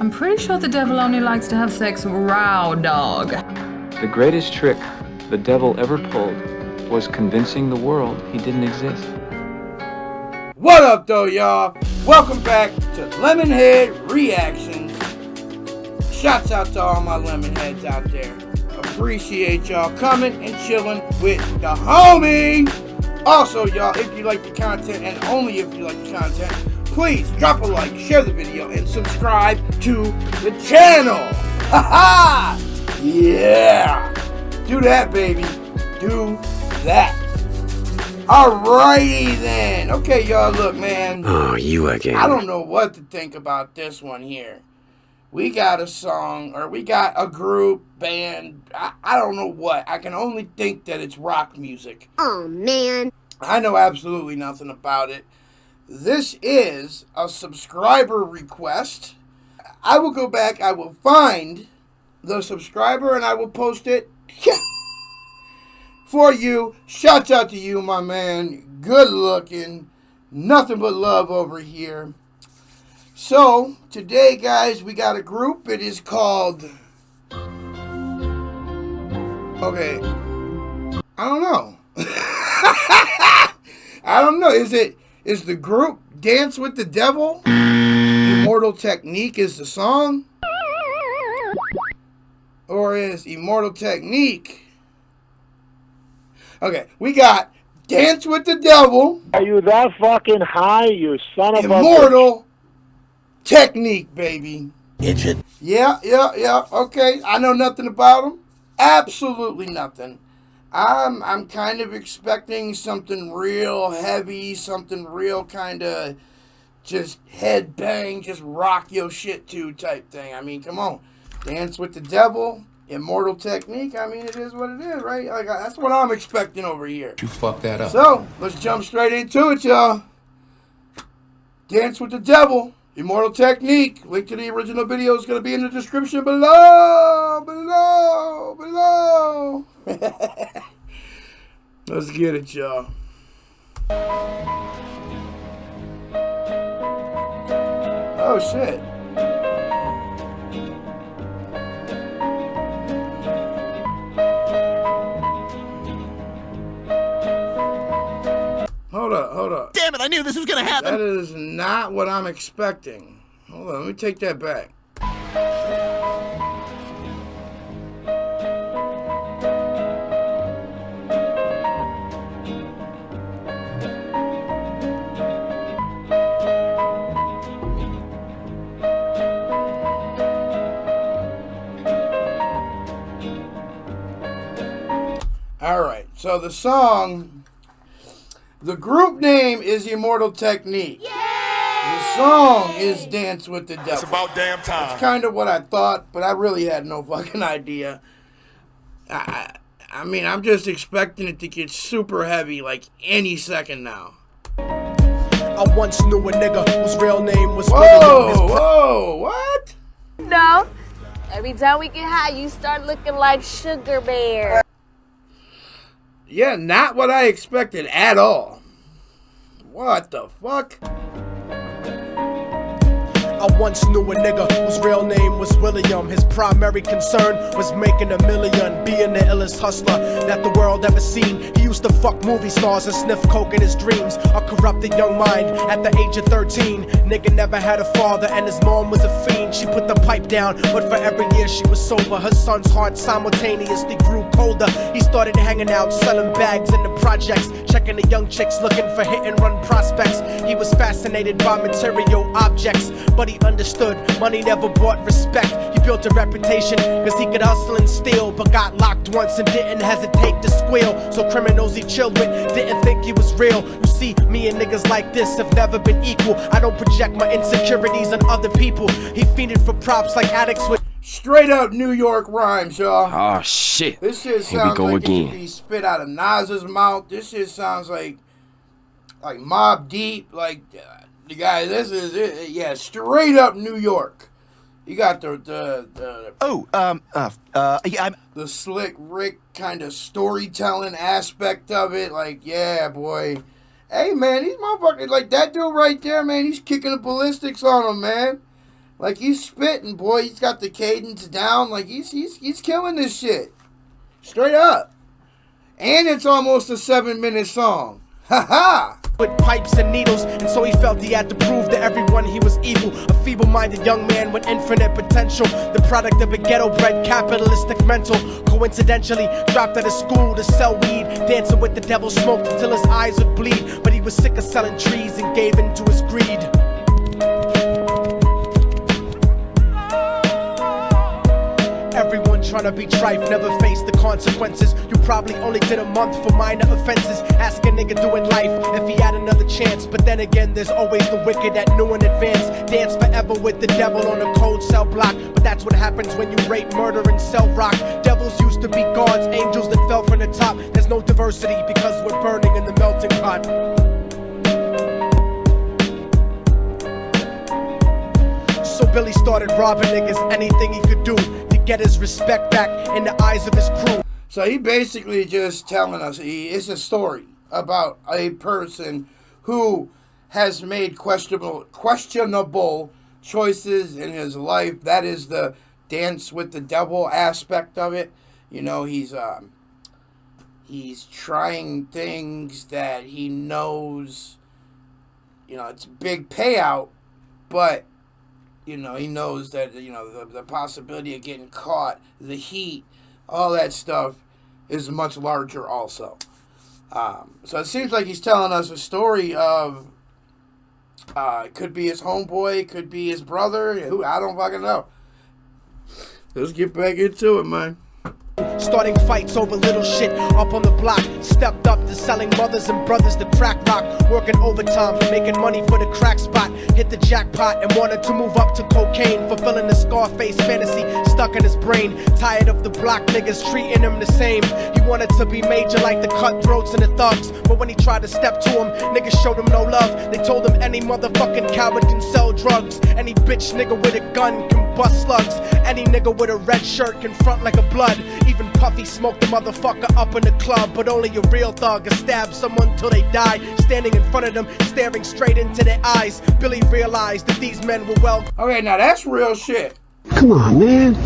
I'm pretty sure the devil only likes to have sex raw dog. The greatest trick the devil ever pulled was convincing the world he didn't exist. What up, though, y'all? Welcome back to Lemonhead Reactions. Shouts out to all my Lemonheads out there. Appreciate y'all coming and chilling with the homie. Also, y'all, if you like the content, and only if you like the content, please drop a like, share the video, and subscribe to the channel. Haha! Yeah! Do that, baby. Do that. Alrighty then. Okay, y'all, look, man. Oh, you again. I don't know what to think about this one here. We got a song, or we got a group, band, I don't know what. I can only think that it's rock music. Oh, man. I know absolutely nothing about it. This is a subscriber request. I will go back, I will find the subscriber, and I will post it for you. Shouts out to you, my man. Good looking. Nothing but love over here. So, today, guys, we got a group. It is called... Okay. I don't know. I don't know. Is the group Dance with the Devil? Immortal Technique is the song? Or is Immortal Technique? Okay, we got Dance with the Devil. Are you that fucking high, you son of a bitch? Immortal Technique, baby. Idiot. Yeah. Okay, I know nothing about them. Absolutely nothing. I'm kind of expecting something real heavy, something real kind of just head bang, just rock your shit to type thing. I mean, come on. Dance with the Devil, Immortal Technique. I mean, it is what it is, right? Like, that's what I'm expecting over here. You fucked that up. So, let's jump straight into it, y'all. Dance with the Devil, Immortal Technique. Link to the original video is going to be in the description below. Let's get it, y'all. Oh, shit. Hold up. Damn it, I knew this was gonna happen. That is not what I'm expecting. Hold on, let me take that back. Alright, so the song, the group name is Immortal Technique. Yay! The song is Dance with the Devil. It's about damn time. That's kind of what I thought, but I really had no fucking idea. I mean, I'm just expecting it to get super heavy like any second now. I once knew a nigga whose real name was... Whoa, what? No. Every time we get high, you start looking like Sugar Bear. Yeah, not what I expected at all. What the fuck? I once knew a nigga whose real name was William. His primary concern was making $1 million, being the illest hustler that the world ever seen. He used to fuck movie stars and sniff coke in his dreams. A corrupted young mind at the age of 13. Nigga never had a father and his mom was a fiend. She put the pipe down, but for every year she was sober. Her son's heart simultaneously grew colder. He started hanging out, selling bags in the projects, checking the young chicks looking for hit and run prospects. He was fascinated by material objects, but he understood money never bought respect. He built a reputation cause he could hustle and steal, but got locked once and didn't hesitate to squeal. So criminals he chilled with didn't think he was real. You see, me and niggas like this have never been equal. I don't project my insecurities on other people. He fiended for props like addicts with straight up New York rhymes, y'all. Oh shit. This shit Here we sounds go like again. it could be spit out of Nas's mouth. This shit sounds like Mobb Deep, like the guy. This is it. Yeah, straight up New York. You got the slick Rick kind of storytelling aspect of it. Like, yeah, boy. Hey, man, these motherfuckers, like that dude right there, man, he's kicking the ballistics on him, man. Like, he's spitting, boy. He's got the cadence down. Like, he's killing this shit. Straight up. And it's almost a 7-minute song. Ha ha! With pipes and needles, and so he felt he had to prove to everyone he was evil. A feeble-minded young man with infinite potential, the product of a ghetto-bred capitalistic mental. Coincidentally, dropped out of school to sell weed, dancing with the devil, smoked until his eyes would bleed. But he was sick of selling trees and gave in to his greed. Everyone trying to be trife, never face the consequences. You probably only did a month for minor offenses. Ask a nigga doing life if he had another chance. But then again, there's always the wicked that knew in advance. Dance forever with the devil on a cold cell block. But that's what happens when you rape, murder, and sell rock. Devils used to be gods, angels that fell from the top. There's no diversity because we're burning in the melting pot. So Billy started robbing niggas, anything he could do to get his respect back in the eyes of his crew. So he basically just telling us it's a story about a person who has made questionable choices in his life. That is the dance with the devil aspect of it. You know, he's trying things that he knows, you know, it's a big payout, but you know, he knows that, you know, the possibility of getting caught, the heat, all that stuff is much larger also. So it seems like he's telling us a story of, it could be his homeboy, could be his brother, who I don't fucking know. Let's get back into it, man. Starting fights over little shit up on the block. Stepped up to selling mothers and brothers the crack rock. Working overtime, making money for the crack spot. Hit the jackpot and wanted to move up to cocaine. Fulfilling the Scarface fantasy stuck in his brain. Tired of the block niggas treating him the same. He wanted to be major like the cutthroats and the thugs. But when he tried to step to him, niggas showed him no love. They told him any motherfucking coward can sell drugs. Any bitch nigga with a gun can bust slugs. Any nigga with a red shirt can front like a blood. Even Puffy smoked the motherfucker up in the club. But only a real thug can stab someone till they die. Standing in front of them, staring straight into their eyes, Billy realized that these men were well. Okay, now that's real shit. Come on, man.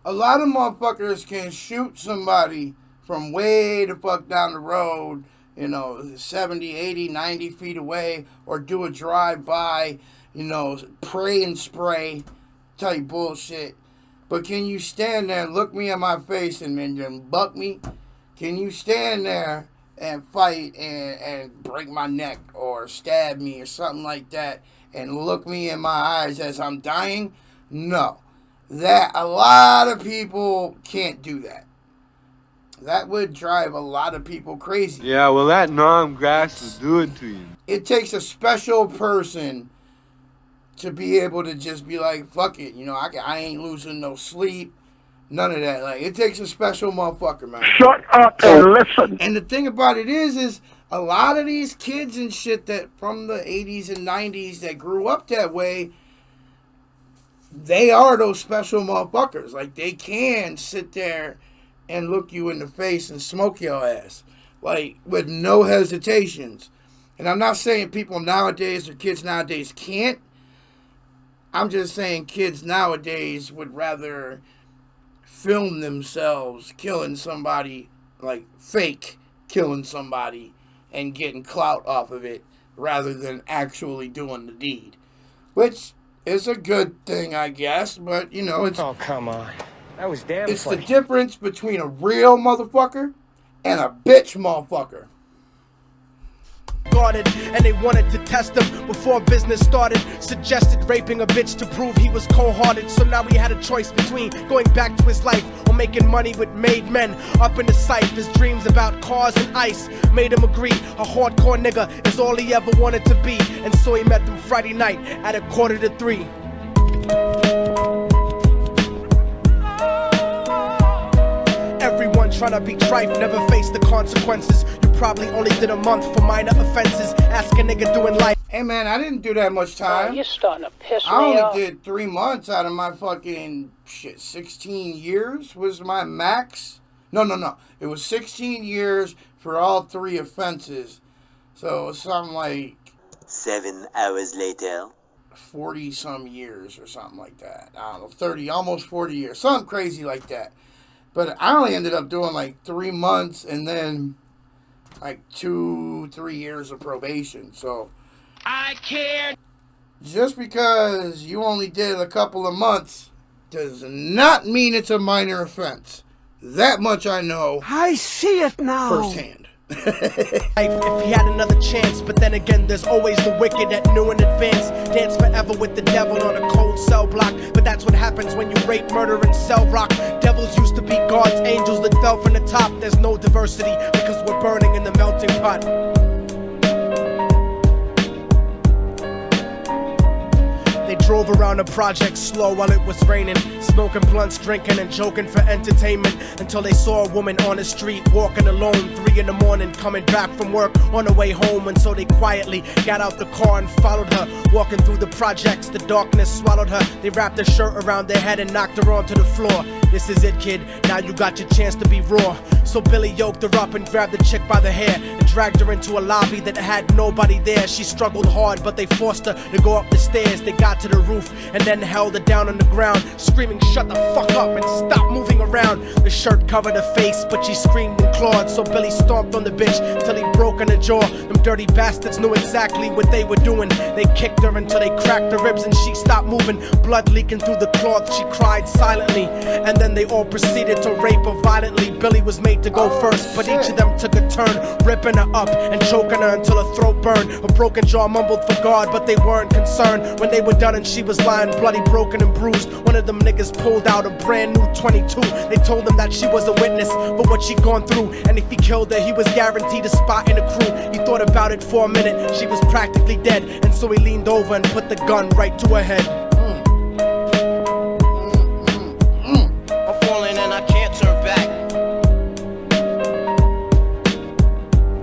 A lot of motherfuckers can shoot somebody from way the fuck down the road, you know, 70, 80, 90 feet away, or do a drive-by, you know, pray and spray type bullshit. But can you stand there and look me in my face and then buck me? Can you stand there and fight and break my neck or stab me or something like that and look me in my eyes as I'm dying? No. That a lot of people can't do that. That would drive a lot of people crazy. Yeah, well, that non grass will do it to you. It takes a special person to be able to just be like, fuck it, you know, I ain't losing no sleep, none of that. Like, it takes a special motherfucker, man. Shut up and listen. And the thing about it is a lot of these kids and shit that from the 80s and 90s that grew up that way, they are those special motherfuckers. Like, they can sit there and look you in the face and smoke your ass, like, with no hesitations. And I'm not saying people nowadays or kids nowadays can't. I'm just saying kids nowadays would rather film themselves killing somebody, like fake killing somebody and getting clout off of it rather than actually doing the deed. Which is a good thing, I guess, but you know, it's... Oh, come on. That was damn It's funny. the difference between a real motherfucker and a bitch motherfucker. Guarded, and they wanted to test him before business started. Suggested raping a bitch to prove he was cold-hearted. So now he had a choice between going back to his life or making money with made men. Up in the sight, his dreams about cars and ice made him agree a hardcore nigga is all he ever wanted to be. And so he met them Friday night at 2:45. Everyone trying to be trife, never face the consequences. You probably only did a month for minor offenses. Ask a nigga doing life. Hey man, I didn't do that much time. You're starting to piss me I only off. did 3 months out of my fucking 16 years was my max. No. It was 16 years for all 3 offenses. So it was something like 7 hours later. 40 some years or something like that. I don't know, 30, almost 40 years, something crazy like that. But I only ended up doing like 3 months and then like 2-3 years of probation. So I can't. just because you only did a couple of months does not mean it's a minor offense. That much I know I see it now. firsthand. If he had another chance, but then again, there's always the wicked that knew in advance. Dance forever with the devil on a cold cell block. But that's what happens when you rape, murder, and sell rock. Devils used to be God's angels that fell from the top. There's no diversity because we're burning in the melting pot. They drove around the project slow while it was raining, smoking blunts, drinking and joking for entertainment, until they saw a woman on the street walking alone, 3 in the morning, coming back from work on her way home. And so they quietly got out the car and followed her, walking through the projects. The darkness swallowed her. They wrapped her shirt around their head and knocked her onto the floor. This is it, kid, now you got your chance to be raw. So Billy yoked her up and grabbed the chick by the hair and dragged her into a lobby that had nobody there. She struggled hard, but they forced her to go up the stairs. They got to the roof and then held her down on the ground, screaming, "Shut the fuck up and stop moving around." The shirt covered her face, but she screamed and clawed. So Billy stomped on the bitch till he broke in her jaw. Them dirty bastards knew exactly what they were doing. They kicked her until they cracked her ribs and she stopped moving, blood leaking through the cloth. She cried silently, and then they all proceeded to rape her violently. Billy was made to go first, but each of them took a turn, ripping her up and choking her until her throat burned. Her broken jaw mumbled for God, but they weren't concerned. When they were done and she was lying bloody, broken and bruised, one of them niggas pulled out a brand new 22. They told him that she was a witness for what she'd gone through, and if he killed her, he was guaranteed a spot in the crew. He thought about it for a minute. She was practically dead, and so he leaned over and put the gun right to her head. I'm falling and I can't turn back.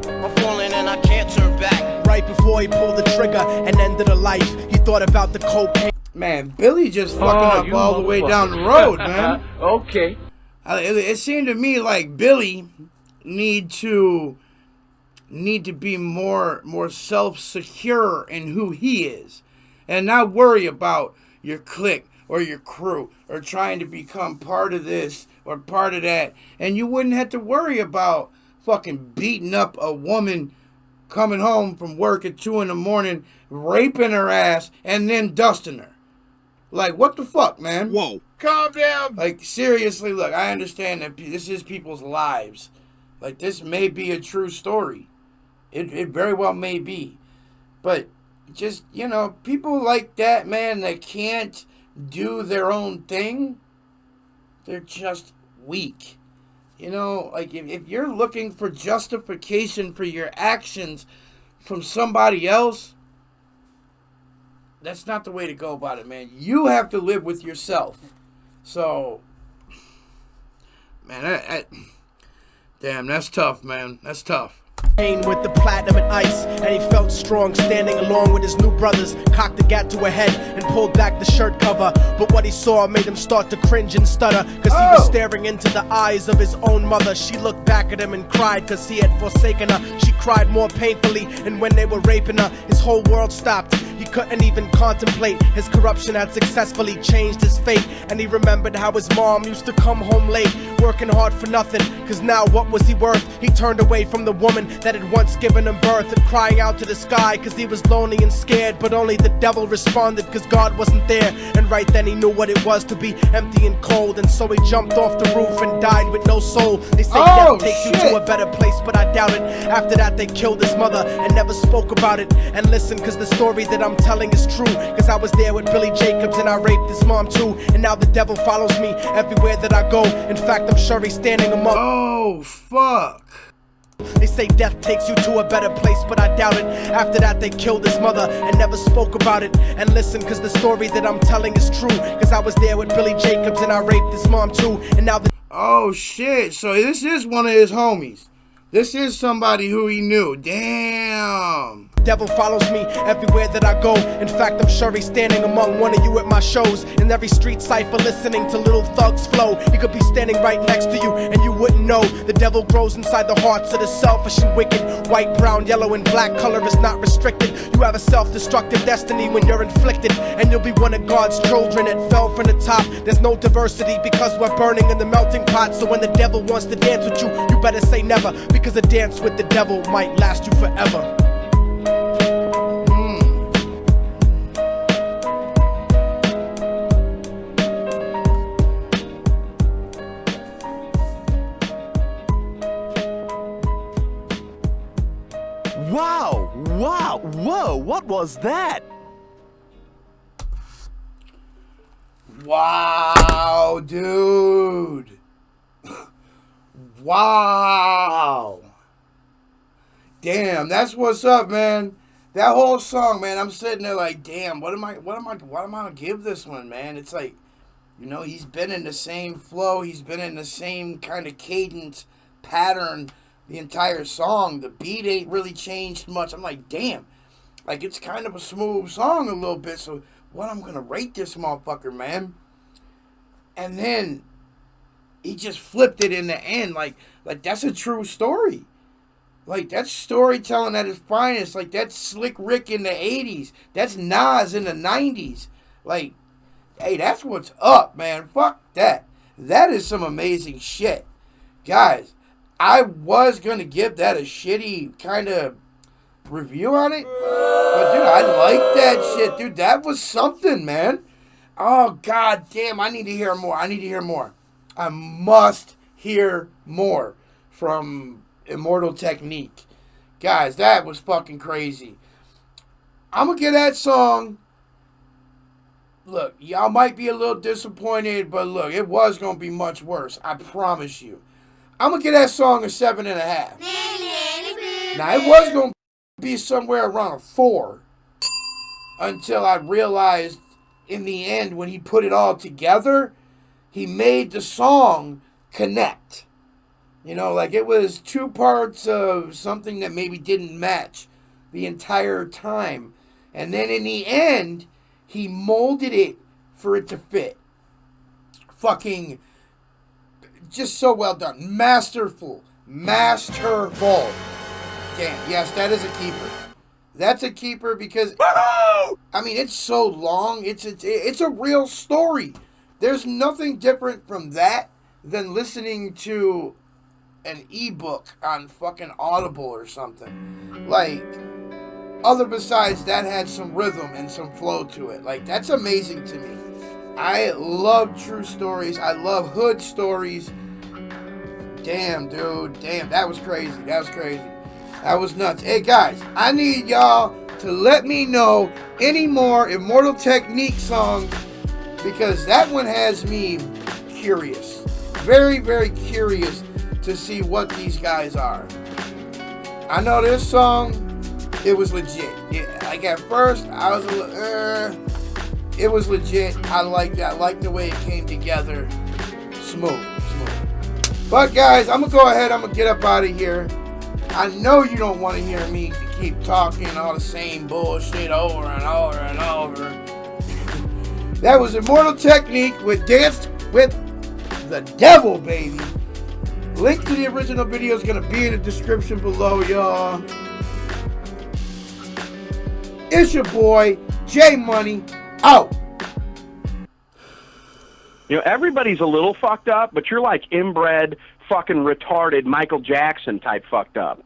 I'm falling and I can't turn back. Right before he pulled the trigger and ended her life, he thought about the cocaine. Man, Billy just fucking up all the way down the road, man. Okay. It seemed to me like Billy need to be more self-secure in who he is, and not worry about your clique or your crew or trying to become part of this or part of that. And you wouldn't have to worry about fucking beating up a woman coming home from work at 2 in the morning, raping her ass, and then dusting her. Like, what the fuck, man? Whoa. Calm down. Like, seriously, look, I understand that this is people's lives. Like, this may be a true story. It very well may be. But just, you know, people like that, man, that can't do their own thing, they're just weak. You know, like, if you're looking for justification for your actions from somebody else, that's not the way to go about it, man. You have to live with yourself. So, man, damn, that's tough, man. That's tough. With the platinum and ice, and he felt strong standing along with his new brothers. Cocked the gat to her head and pulled back the shirt cover, but what he saw made him start to cringe and stutter, cause he was staring into the eyes of his own mother. She looked back at him and cried cause he had forsaken her. She cried more painfully, and when they were raping her, his whole world stopped. He couldn't even contemplate. His corruption had successfully changed his fate, and he remembered how his mom used to come home late, working hard for nothing, cause now what was he worth? He turned away from the woman that had once given him birth, and crying out to the sky cause he was lonely and scared, but only the devil responded cause God wasn't there. And right then he knew what it was to be empty and cold, and so he jumped off the roof and died with no soul. They say death takes you to a better place, but I doubt it. After that they killed his mother and never spoke about it. And listen, cause the story that I'm telling is true, cause I was there with Billy Jacobs and I raped his mom too. And now the devil follows me everywhere that I go. In fact, I'm sure he's standing among. Oh, fuck. They say death takes you to a better place, but I doubt it. After that they killed his mother and never spoke about it. And listen, cause the story that I'm telling is true, cause I was there with Billy Jacobs and I raped his mom too. And now the oh shit, so this is one of his homies. This is somebody who he knew. Damn. Devil follows me everywhere that I go. In fact, I'm sure he's standing among one of you at my shows. In every street cipher, listening to little thugs flow. He could be standing right next to you and you wouldn't know. The devil grows inside the hearts of the selfish and wicked. White, brown, yellow, and black color is not restricted. You have a self-destructive destiny when you're inflicted, and you'll be one of God's children that fell from the top. There's no diversity because we're burning in the melting pot. So when the devil wants to dance with you, you better say never, because a dance with the devil might last you forever. Wow! Wow! Whoa! What was that? Wow, dude. Wow. Damn, that's what's up, man. That whole song, man, I'm sitting there like, damn, what am I gonna give this one, man? It's like, you know, he's been in the same flow, he's been in the same kind of cadence pattern the entire song. The beat ain't really changed much. I'm like, damn. Like, it's kind of a smooth song a little bit, so what I'm gonna rate this motherfucker, man? And then he just flipped it in the end. Like that's a true story. Like, that's storytelling at its finest. Like, that's Slick Rick in the 80s. That's Nas in the 90s. Like, hey, that's what's up, man. Fuck that. That is some amazing shit. Guys, I was going to give that a shitty kind of review on it. But, dude, I like that shit. Dude, that was something, man. Oh, god damn. I need to hear more. I must hear more from Immortal Technique. Guys, that was fucking crazy. I'm going to get that song. Look, y'all might be a little disappointed, but look, it was going to be much worse. I promise you. I'm going to get that song a 7.5. Now, it was going to be somewhere around a 4 until I realized in the end, when he put it all together, he made the song connect. You know, like it was two parts of something that maybe didn't match the entire time. And then in the end, he molded it for it to fit. Fucking just so well done. Masterful. Masterful. Damn, yes, that is a keeper. That's a keeper because, I mean, it's so long. It's a real story. There's nothing different from that than listening to an ebook on fucking Audible or something. Like, other besides that had some rhythm and some flow to it. Like, that's amazing to me. I love true stories. I love hood stories. Damn, dude. Damn, that was crazy. That was nuts. Hey, guys, I need y'all to let me know any more Immortal Technique songs, because that one has me curious. Very, very curious to see what these guys are. I know this song, it was legit. Like at first, I was a little, it was legit. I liked that. I liked the way it came together. Smooth. But guys, I'm going to go ahead. I'm going to get up out of here. I know you don't want to hear me keep talking all the same bullshit over and over and over. That was Immortal Technique with Dance with the Devil, baby. Link to the original video is going to be in the description below, y'all. It's your boy, J Money, out. You know, everybody's a little fucked up, but you're like inbred, fucking retarded Michael Jackson type fucked up.